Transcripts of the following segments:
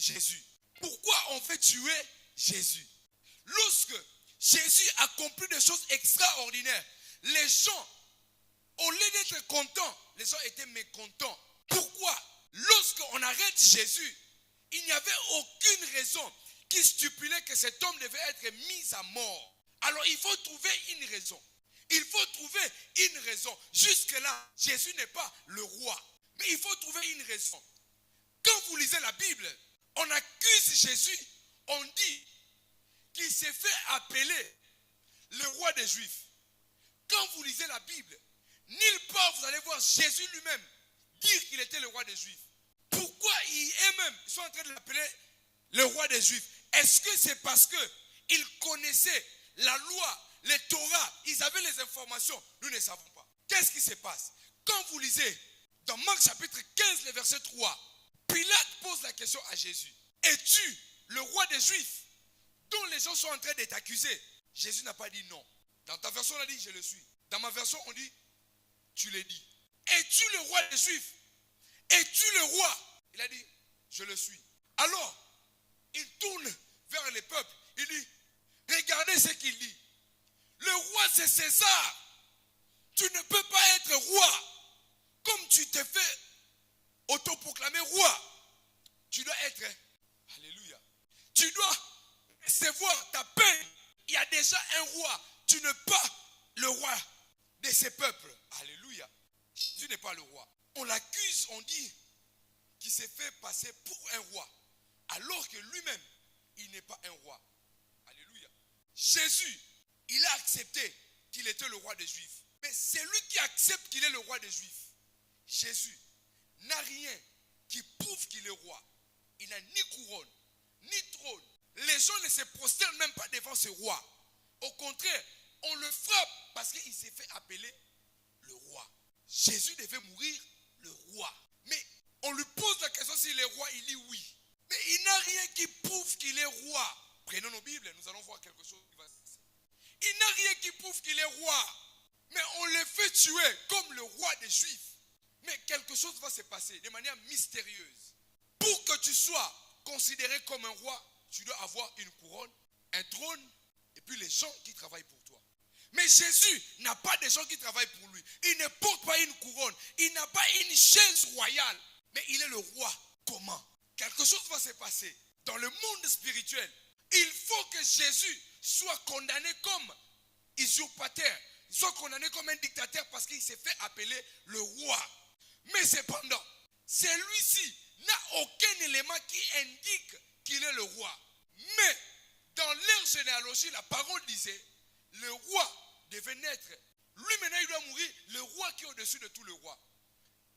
Jésus. Pourquoi on fait tuer Jésus? Lorsque Jésus accomplit des choses extraordinaires, les gens, au lieu d'être contents, les gens étaient mécontents. Pourquoi? Lorsqu'on arrête Jésus, il n'y avait aucune raison qui stipulait que cet homme devait être mis à mort. Alors il faut trouver une raison. Il faut trouver une raison. Jusque-là, Jésus n'est pas le roi. Mais il faut trouver une raison. Quand vous lisez la Bible, on accuse Jésus, on dit qu'il s'est fait appeler le roi des Juifs. Quand vous lisez la Bible, nulle part vous allez voir Jésus lui-même dire qu'il était le roi des Juifs. Pourquoi eux-mêmes sont en train de l'appeler le roi des Juifs? Est-ce que c'est parce qu'ils connaissaient la loi, les Torah, ils avaient les informations? Nous ne savons pas. Qu'est-ce qui se passe? Quand vous lisez dans Marc chapitre 15, le verset 3, Pilate pose la question à Jésus. Es-tu le roi des Juifs dont les gens sont en train de t'accuser? Jésus n'a pas dit non. Dans ta version, on a dit je le suis. Dans ma version, on dit tu l'es dit. Es-tu le roi des Juifs? Es-tu le roi? Il a dit je le suis. Alors, il tourne vers les peuples. Il dit regardez ce qu'il dit. Le roi c'est César. Tu ne peux pas être roi comme tu te fais autoproclamer roi. Tu dois être, alléluia, tu dois recevoir ta peine. Il y a déjà un roi. Tu n'es pas le roi de ces peuples. Alléluia. Tu n'es pas le roi. On l'accuse, on dit qu'il s'est fait passer pour un roi, alors que lui-même, il n'est pas un roi. Alléluia. Jésus, il a accepté qu'il était le roi des Juifs. Mais c'est lui qui accepte qu'il est le roi des Juifs. Jésus n'a rien qui prouve qu'il est roi. Il n'a ni couronne, ni trône. Les gens ne se prosternent même pas devant ce roi. Au contraire, on le frappe parce qu'il s'est fait appeler le roi. Jésus devait mourir le roi. Mais on lui pose la question s'il est roi, il dit oui. Mais il n'a rien qui prouve qu'il est roi. Prenons nos Bibles, nous allons voir quelque chose qui va se passer. Il n'a rien qui prouve qu'il est roi. Mais on le fait tuer comme le roi des Juifs. Mais quelque chose va se passer de manière mystérieuse. Pour que tu sois considéré comme un roi, tu dois avoir une couronne, un trône, et puis les gens qui travaillent pour toi. Mais Jésus n'a pas de gens qui travaillent pour lui. Il ne porte pas une couronne. Il n'a pas une chaise royale. Mais il est le roi. Comment? Quelque chose va se passer. Dans le monde spirituel, il faut que Jésus soit condamné comme usurpateur. Il soit condamné comme un dictateur parce qu'il s'est fait appeler le roi. Mais cependant, celui-ci n'a aucun élément qui indique qu'il est le roi. Mais dans leur généalogie, la parole disait, le roi devait naître. Lui maintenant, il doit mourir, le roi qui est au-dessus de tout le roi.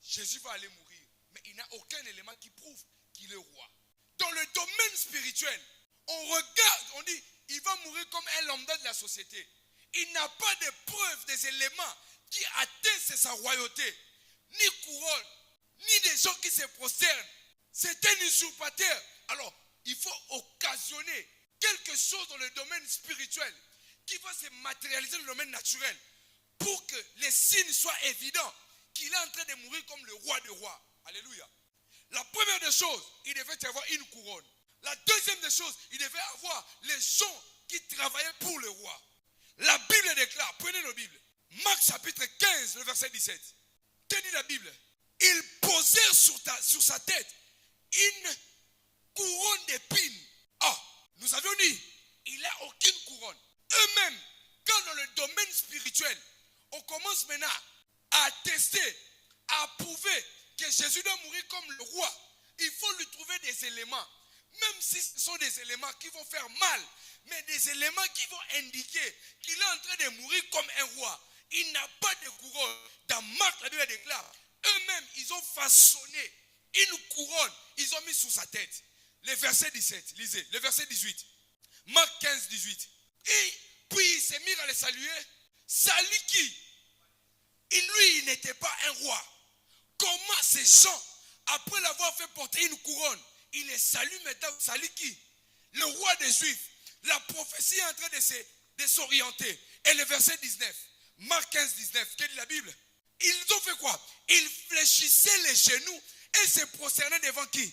Jésus va aller mourir, mais il n'a aucun élément qui prouve qu'il est roi. Dans le domaine spirituel, on regarde, on dit, il va mourir comme un lambda de la société. Il n'a pas de preuves, des éléments qui attestent sa royauté. Ni couronne, ni des gens qui se prosternent. C'est un usurpateur. Alors, il faut occasionner quelque chose dans le domaine spirituel qui va se matérialiser dans le domaine naturel pour que les signes soient évidents qu'il est en train de mourir comme le roi des rois. Alléluia. La première des choses, il devait avoir une couronne. La deuxième des choses, il devait avoir les gens qui travaillaient pour le roi. La Bible déclare, prenez nos Bibles, Marc chapitre 15, le verset 17. Que dit la Bible? Ils posèrent sur sa tête une couronne d'épines. Ah, nous avions dit, il n'a aucune couronne. Eux-mêmes, quand dans le domaine spirituel, on commence maintenant à attester, à approuver que Jésus doit mourir comme le roi, il faut lui trouver des éléments. Même si ce sont des éléments qui vont faire mal, mais des éléments qui vont indiquer qu'il est en train de mourir comme un roi. Il n'a pas de couronne. Dans Marc, la Bible déclare, eux-mêmes, ils ont façonné une couronne, ils ont mis sur sa tête. Le verset 17, lisez, le verset 18. Marc 15, 18. Et puis ils se mirent à le saluer. Salut qui? Lui, il n'était pas un roi. Comment ces gens, après l'avoir fait porter une couronne, il les salue maintenant? Salut qui? Le roi des Juifs. La prophétie est en train de s'orienter. Et le verset 19, Marc 15, 19, quelle est la Bible? Ils ont fait quoi? Ils fléchissaient les genoux et se prosternaient devant qui?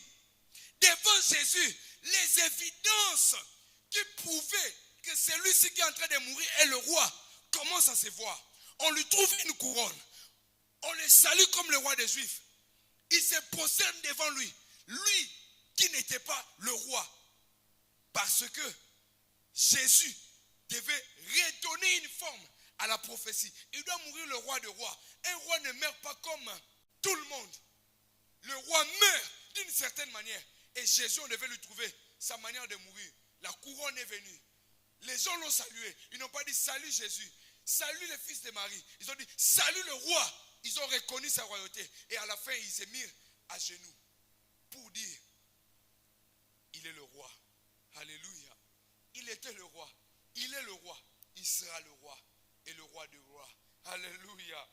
devant Jésus les évidences qui prouvaient que celui-ci qui est en train de mourir est le roi commence à se voir. On lui trouve une couronne. On le salue comme le roi des Juifs. Il se prosterne devant lui. Lui qui n'était pas le roi. Parce que Jésus devait redonner une forme à la prophétie. Il doit mourir le roi des rois. Un roi ne meurt pas comme tout le monde. Le roi meurt d'une certaine manière. Et Jésus, on devait lui trouver sa manière de mourir. La couronne est venue. Les gens l'ont salué. Ils n'ont pas dit salut Jésus. Salut le fils de Marie. Ils ont dit salut le roi. Ils ont reconnu sa royauté. Et à la fin, ils se mirent à genoux pour dire il est le roi. Alléluia. Il était le roi. Il est le roi. Il sera le roi. Et le roi du roi. Alléluia.